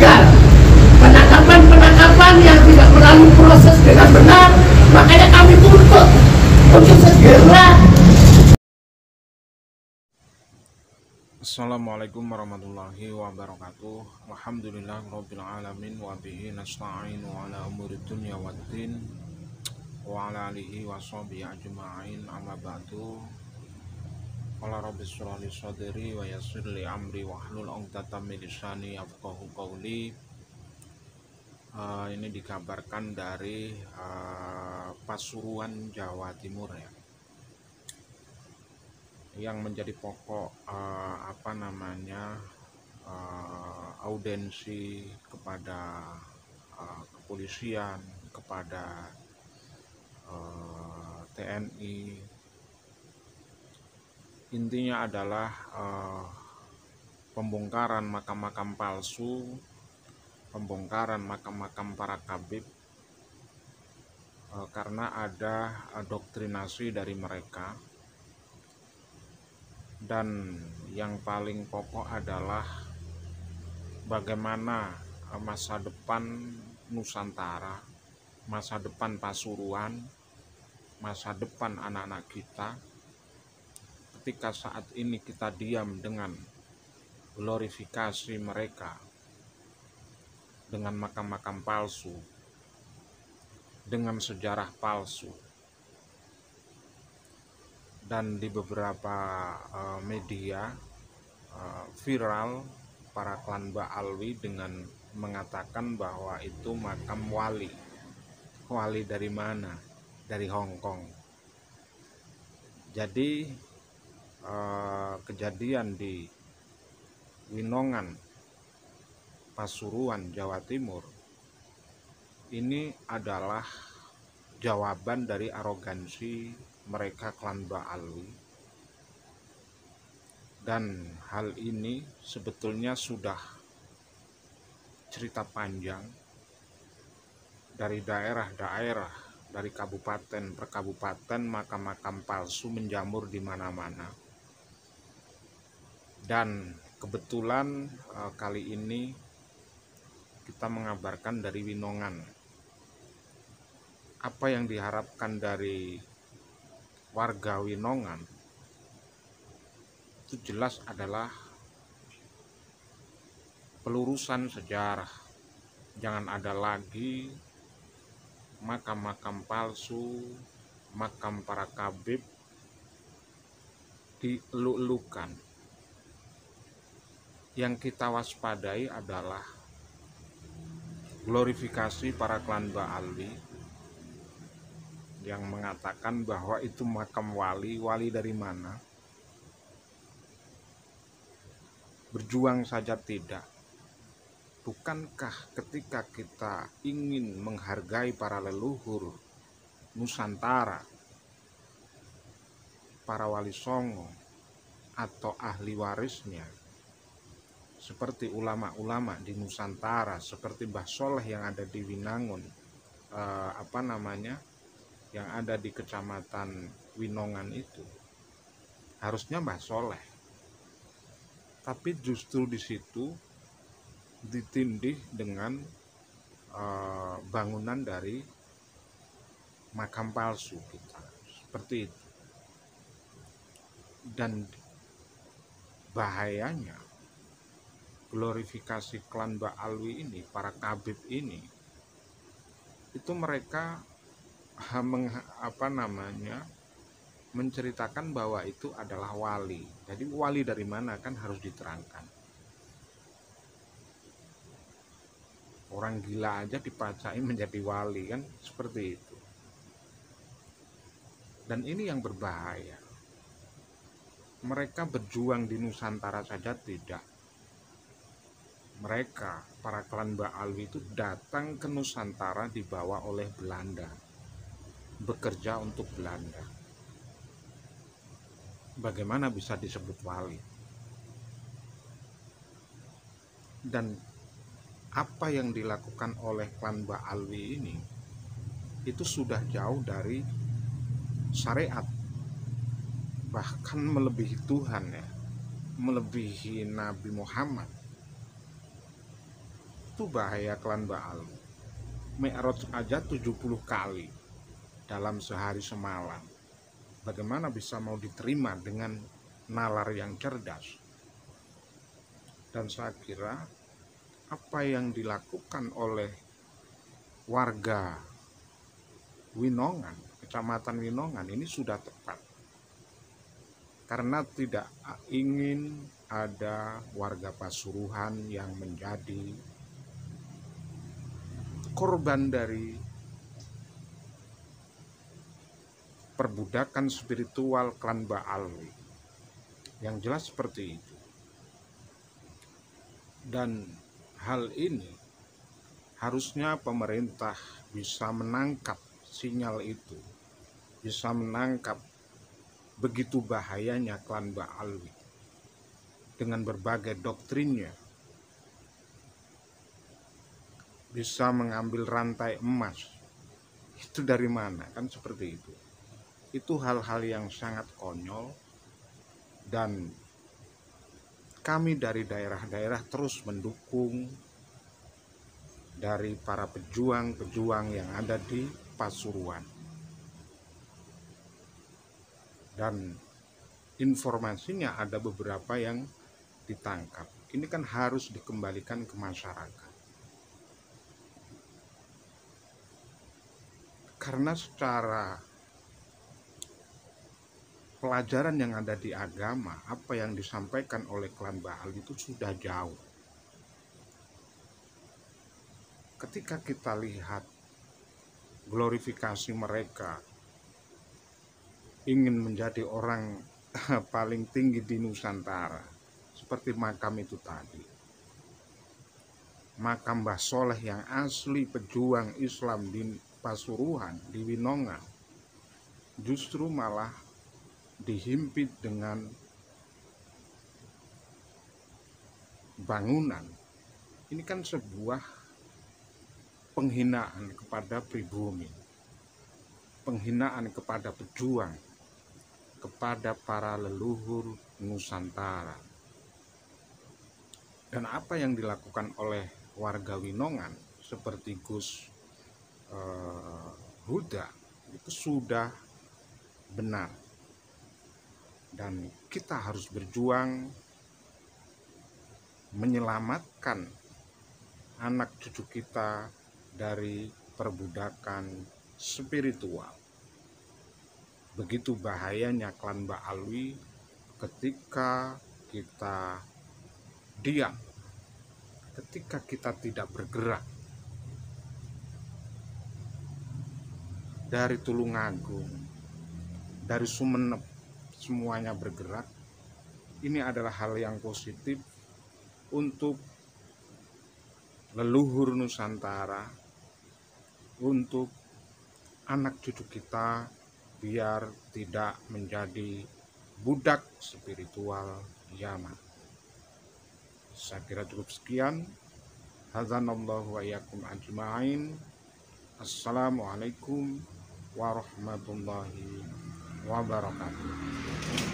gagal, penangkapan yang tidak melalui proses dengan benar. Makanya kami tuntut untuk segera. Assalamualaikum warahmatullahi wabarakatuh. Alhamdulillahirabbil alamin wa bihi nasta'inu ala umuri dunya waddin wa ala alihi washabihi ajma'in, amma ba'du. Qala rabbi shrah li sadri wa yassir li amri wahlul 'uqdatam min lisani yafqahu qawli. Ini dikabarkan dari Pasuruan, Jawa Timur ya, yang menjadi pokok audensi kepada kepolisian, kepada TNI. Intinya adalah pembongkaran makam-makam palsu, pembongkaran makam-makam para kabib, karena ada doktrinasi dari mereka. Dan yang paling pokok adalah bagaimana masa depan Nusantara, masa depan Pasuruan, masa depan anak-anak kita ketika saat ini kita diam dengan glorifikasi mereka, dengan makam-makam palsu, dengan sejarah palsu. Dan di beberapa media viral para klan Ba'alwi dengan mengatakan bahwa itu makam wali. Wali dari mana? Dari Hong Kong. Jadi kejadian di Winongan, Pasuruan, Jawa Timur ini adalah jawaban dari arogansi mereka klan Ba'alwi. Dan hal ini sebetulnya sudah cerita panjang dari daerah-daerah, dari kabupaten per kabupaten, makam-makam palsu menjamur di mana-mana. Dan kebetulan kali ini kita mengabarkan dari Winongan. Apa yang diharapkan dari warga Winongan itu jelas adalah pelurusan sejarah. Jangan ada lagi makam-makam palsu, makam para kabib dieluk-elukan. Yang kita waspadai adalah glorifikasi para klan Ba'alwi yang mengatakan bahwa itu makam wali. Wali dari mana? Berjuang saja tidak. Bukankah ketika kita ingin menghargai para leluhur Nusantara, para wali songo atau ahli warisnya, seperti ulama-ulama di Nusantara, seperti Mbah Soleh yang ada di Winangun, yang ada di kecamatan Winongan itu, harusnya Mbah Soleh. Tapi justru di situ ditindih dengan bangunan dari makam palsu kita, seperti itu. Dan bahayanya glorifikasi klan Ba'alwi ini, para kabib ini, itu mereka menceritakan bahwa itu adalah wali. Jadi wali dari mana kan harus diterangkan. Orang gila aja dipacai menjadi wali kan, seperti itu. Dan ini yang berbahaya. Mereka berjuang di Nusantara saja tidak. Mereka, para klan Ba'alwi itu datang ke Nusantara dibawa oleh Belanda, bekerja untuk Belanda. Bagaimana bisa disebut wali? Dan apa yang dilakukan oleh klan Ba'alwi ini itu sudah jauh dari syariat, bahkan melebihi Tuhan ya, melebihi Nabi Muhammad. Itu begitu bahaya klan Ba'al. Mi'raj aja 70 kali dalam sehari semalam. Bagaimana bisa mau diterima dengan nalar yang cerdas? Dan saya kira apa yang dilakukan oleh warga Winongan, Kecamatan Winongan ini sudah tepat. Karena tidak ingin ada warga Pasuruan yang menjadi korban dari perbudakan spiritual klan Ba'al. Yang jelas seperti itu. Dan hal ini harusnya pemerintah bisa menangkap sinyal itu, bisa menangkap begitu bahayanya klan Ba'al dengan berbagai doktrinnya, bisa mengambil rantai emas. Itu dari mana? Kan seperti itu. Itu hal-hal yang sangat konyol, dan kami dari daerah-daerah terus mendukung dari para pejuang-pejuang yang ada di Pasuruan. Dan informasinya ada beberapa yang ditangkap. Ini kan harus dikembalikan ke masyarakat. Karena secara pelajaran yang ada di agama, apa yang disampaikan oleh klan Ba'al itu sudah jauh. Ketika kita lihat glorifikasi mereka ingin menjadi orang paling tinggi di Nusantara, seperti makam itu tadi, makam Mbah Soleh yang asli pejuang Islam di Pasuruan, di Winongan, justru malah dihimpit dengan bangunan. Ini kan sebuah penghinaan kepada pribumi, penghinaan kepada pejuang, kepada para leluhur Nusantara. Dan apa yang dilakukan oleh warga Winongan seperti Gus Huda itu sudah benar. Dan kita harus berjuang menyelamatkan anak cucu kita dari perbudakan spiritual. Begitu bahayanya klan Ba'alwi ketika kita diam, ketika kita tidak bergerak. Dari Tulungagung, dari Sumeneb, semuanya bergerak. Ini adalah hal yang positif untuk leluhur Nusantara, untuk anak cucu kita, biar tidak menjadi budak spiritual zaman. Saya kira cukup sekian. Hadzanallahu wa iyyakum ajma'in. Assalamualaikum warahmatullahi wabarakatuh.